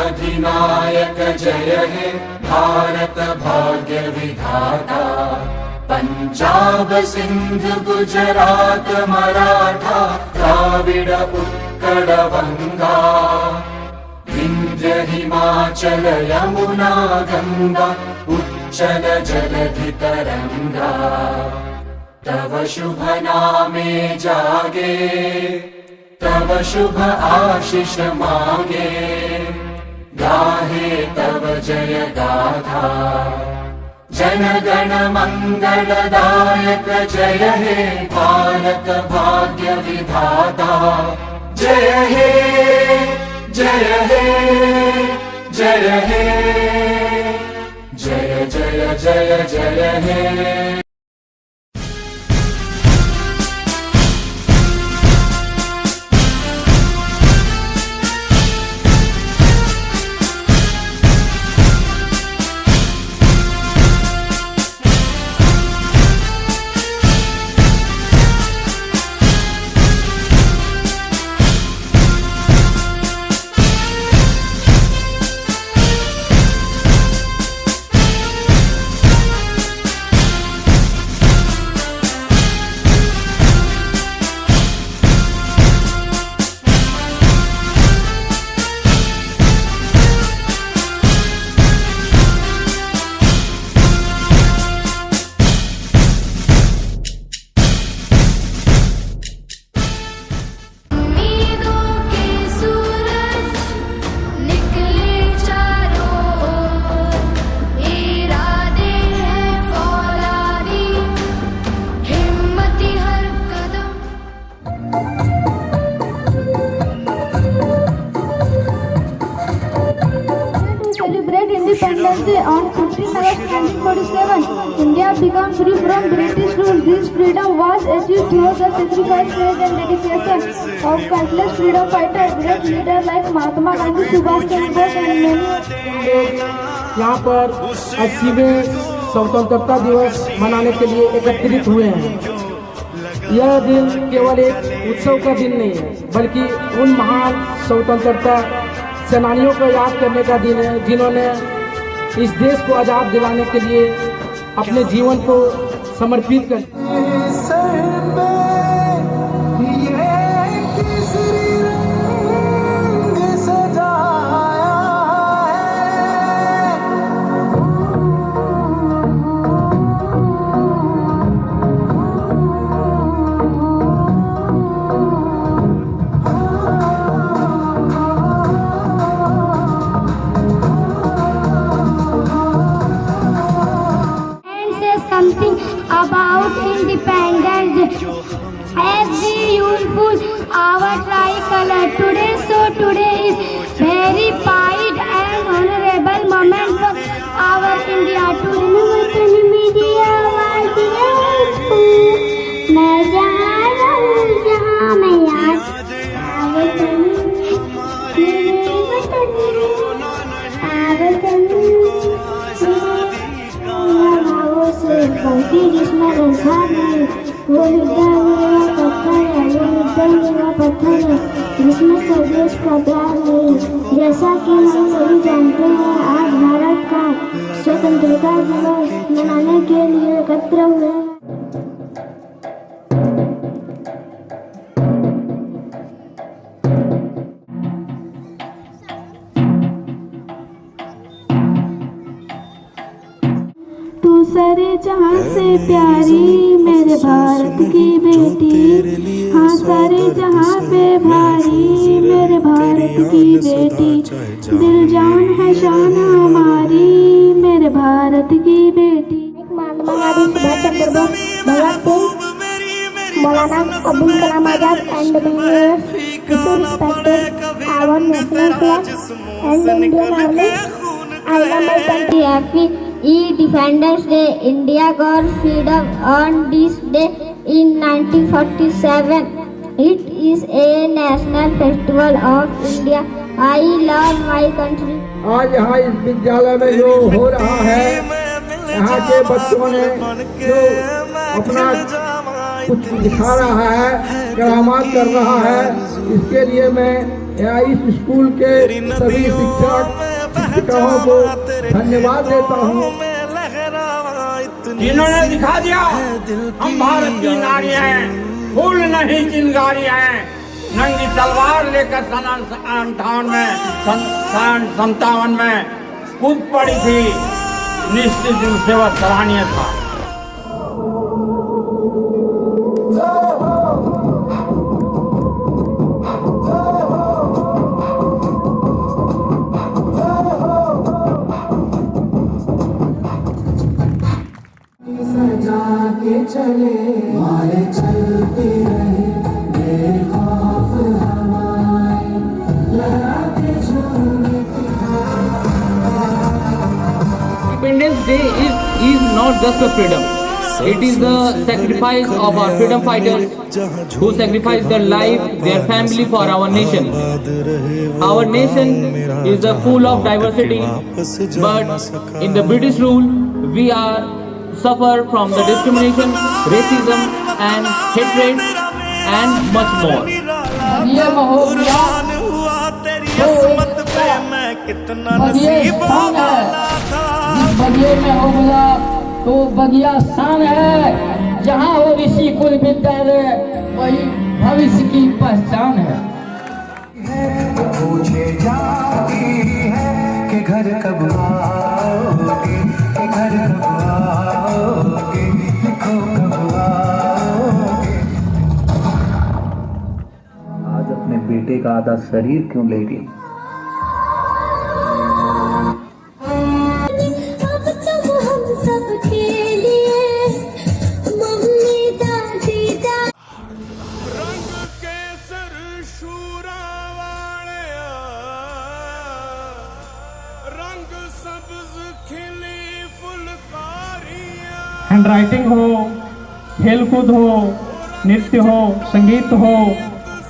अधिनायक जय हे भारत भाग्य विधाता। पंजाब सिंध गुजरात मराठा द्राविड उत्कल गंगा, विंध्य हिमाचल यमुना गंगा उच्चल जलधि तरंगा। तव शुभ नामे जागे, तव शुभ आशीष मांगे, गाहे तव जय गाथा। जन गण मंगलदायक जय हे भारत भाग्य विधाता। जय हे जय हे जय हे, जय जय जय जय हे। Independence Day on 15 August 1947, India became free from British rule. This freedom was achieved through the sacrifice, courage and dedication of countless freedom fighters, great leaders like Mahatma Gandhi, Subhash Chandra Bose and many. यहाँ पर 80वें स्वतंत्रता दिवस मनाने के लिए एकत्रित हुए हैं। यह दिन केवल एक उत्सव का दिन नहीं है, बल्कि उन महान स्वतंत्रता सेनानियों को याद करने का दिन है जिन्होंने इस देश को आज़ाद दिलाने के लिए अपने जीवन को समर्पित कर। About independence as we useful our tricolor today, so today is very pride and honorable moment for our India to renew media मैं जहाँ रहूँ जहाँ मैं याद जिसमें इंसान नहीं वो हृदय मेरा पत्थर है, वो हृदय मेरा पत्थर है जिसमें स्वदेश का प्यार नहीं। जैसा कि हम सभी जानते हैं, आज भारत का स्वतंत्रता दिवस मनाने के लिए एकत्र हुए हैं। सारे जहां से प्यारी मेरे भारत की बेटी, हाँ सारे जहां पे भारी मेरे भारत की बेटी, दिल जान है शान हमारी मेरे भारत की बेटी। महात्मा गांधी, सुभाष चंद्र बोस, भगत सिंह, मौलाना Abdul Kalam Azad and respected our national flag and Indian Army. I love my country. Happy Independence Day. India got freedom on this day in 1947. It is a national festival of India. I love my country. आज यहाँ इस विद्यालय में जो हो रहा है, यहाँ के बच्चों ने जो अपना कुछ दिखा रहा है, करामात कर रहा है, इसके लिए मैं इस स्कूल के सभी शिक्षक शिक्षिकाओं को धन्यवाद देता हूँ इन्होंने दिखा दिया हम भारत की नारियां हैं, फूल नहीं चिंगारियां हैं। नंगी तलवार लेकर सन 57 में कूद पड़ी थी, निश्चित रूप से वह सराहनीय था। चले मारे चलते रहे बेखौफ हवाएं लहराते झूमते। Independence Day is not just a freedom. It is the sacrifice of our freedom fighters who sacrificed their life, their family for our nation. Our nation is full of diversity, but in the British rule, we are suffer from the discrimination, racism and hatred and much more. ये महोदया बगिए में हो गया तो बगिया शान है। जहाँ हो ऋषि कुल विद्यालय वही भविष्य की पहचान है। पूछे जाती है कि घर कब आओगे, कि घर कब आओगे, लिखो कब आओगे। आज अपने बेटे का आधा शरीर क्यों ले गई? हैंड राइटिंग हो, खेलकूद हो, नृत्य हो, संगीत हो,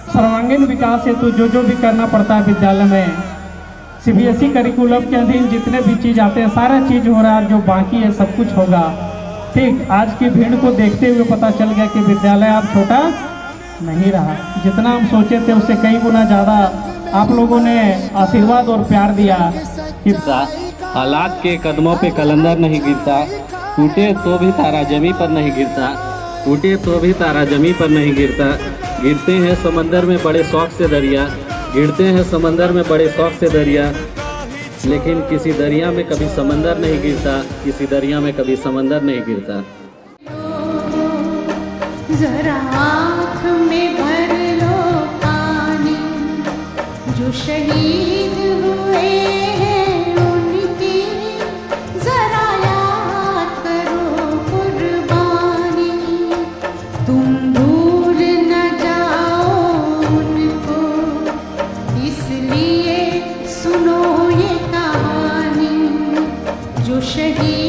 सर्वांगीण विकास हेतु जो भी करना पड़ता है विद्यालय में, सीबीएसई करिकुलम के अधीन जितने भी चीज़ आते हैं सारा चीज़ हो रहा है। जो बाकी है सब कुछ होगा। ठीक आज की भीड़ को देखते हुए पता चल गया कि विद्यालय अब छोटा नहीं रहा। जितना हम सोचे थे उससे कई गुना ज़्यादा आप लोगों ने आशीर्वाद और प्यार दिया कि हालात के कदमों पे कलंदर नहीं गिरता, टूटे तो भी तारा जमी पर नहीं गिरता, टूटे तो भी तारा जमी पर नहीं गिरता। गिरते हैं समंदर में बड़े शौक से दरिया, गिरते हैं समंदर में बड़े शौक से दरिया, लेकिन किसी दरिया में कभी समंदर नहीं गिरता, किसी दरिया में कभी समंदर नहीं गिरता। जरा आँख में भर लो पानी, जो शहीद हुए हैं उनकी जरा याद करो कुर्बानी। तुम भूल न जाओ उनको, इसलिए सुनो ये कहानी, जो शहीद